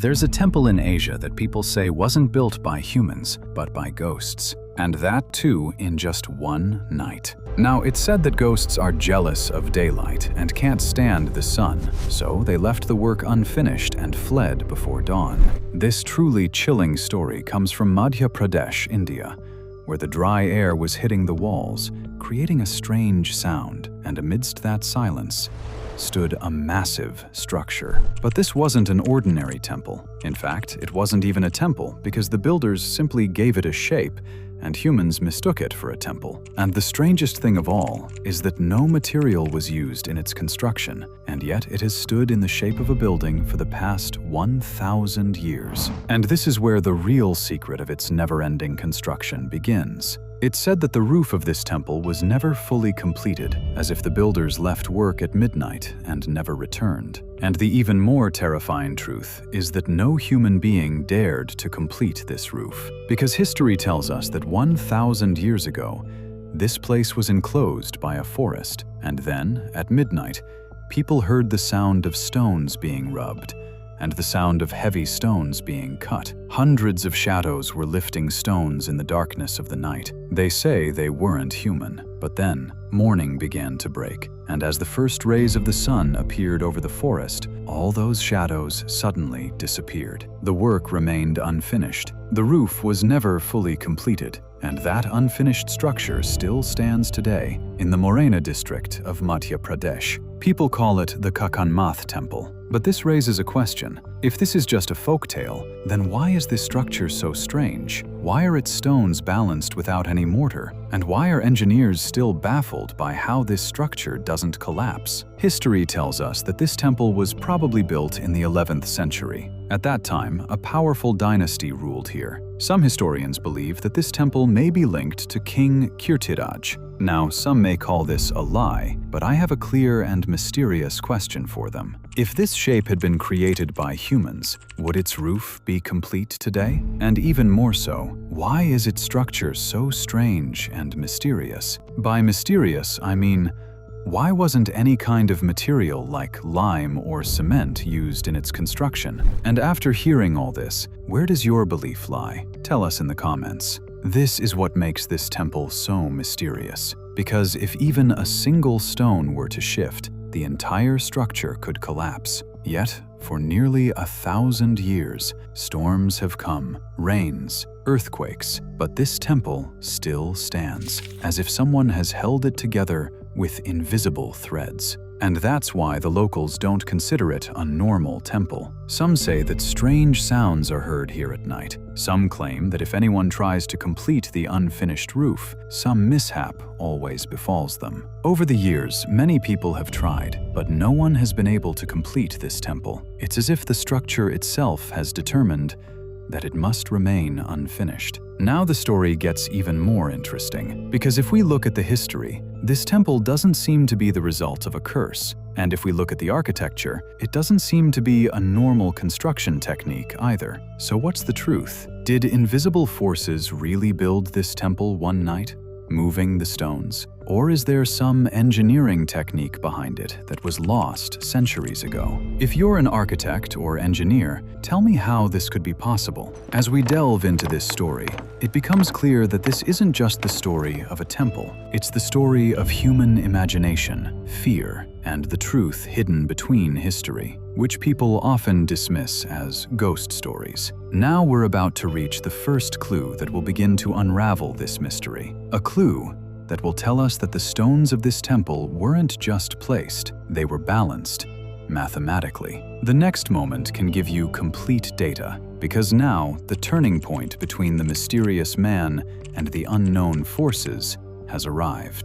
There's a temple in Asia that people say wasn't built by humans, but by ghosts. And that too in just one night. Now, it's said that ghosts are jealous of daylight and can't stand the sun, so they left the work unfinished and fled before dawn. This truly chilling story comes from Madhya Pradesh, India, where the dry air was hitting the walls, creating a strange sound, and amidst that silence stood a massive structure. But this wasn't an ordinary temple. In fact, it wasn't even a temple because the builders simply gave it a shape and humans mistook it for a temple. And the strangest thing of all is that no material was used in its construction, and yet it has stood in the shape of a building for the past 1,000 years. And this is where the real secret of its never-ending construction begins. It's said that the roof of this temple was never fully completed, as if the builders left work at midnight and never returned. And the even more terrifying truth is that no human being dared to complete this roof, because history tells us that 1,000 years ago, this place was enclosed by a forest, and then, at midnight, people heard the sound of stones being rubbed, and the sound of heavy stones being cut. Hundreds of shadows were lifting stones in the darkness of the night. They say they weren't human, but then morning began to break, and as the first rays of the sun appeared over the forest, all those shadows suddenly disappeared. The work remained unfinished. The roof was never fully completed, and that unfinished structure still stands today in the Morena district of Madhya Pradesh. People call it the Kakanmath Temple. But this raises a question. If this is just a folktale, then why is this structure so strange? Why are its stones balanced without any mortar? And why are engineers still baffled by how this structure doesn't collapse? History tells us that this temple was probably built in the 11th century. At that time, a powerful dynasty ruled here. Some historians believe that this temple may be linked to King Kirtiraj. Now, some may call this a lie, but I have a clear and mysterious question for them. If this shape had been created by humans, would its roof be complete today? And even more so, why is its structure so strange and mysterious? By mysterious, I mean, why wasn't any kind of material like lime or cement used in its construction? And after hearing all this, where does your belief lie? Tell us in the comments. This is what makes this temple so mysterious, because if even a single stone were to shift, the entire structure could collapse. Yet, for nearly 1,000 years, storms have come, rains, earthquakes, but this temple still stands, as if someone has held it together with invisible threads. And that's why the locals don't consider it a normal temple. Some say that strange sounds are heard here at night. Some claim that if anyone tries to complete the unfinished roof, some mishap always befalls them. Over the years, many people have tried, but no one has been able to complete this temple. It's as if the structure itself has determined that it must remain unfinished. Now the story gets even more interesting, because if we look at the history, this temple doesn't seem to be the result of a curse. And if we look at the architecture, it doesn't seem to be a normal construction technique either. So what's the truth? Did invisible forces really build this temple one night, moving the stones? Or is there some engineering technique behind it that was lost centuries ago? If you're an architect or engineer, tell me how this could be possible. As we delve into this story, it becomes clear that this isn't just the story of a temple. It's the story of human imagination, fear, and the truth hidden between history, which people often dismiss as ghost stories. Now we're about to reach the first clue that will begin to unravel this mystery. A clue that will tell us that the stones of this temple weren't just placed, they were balanced mathematically. The next moment can give you complete data, because now the turning point between the mysterious man and the unknown forces has arrived.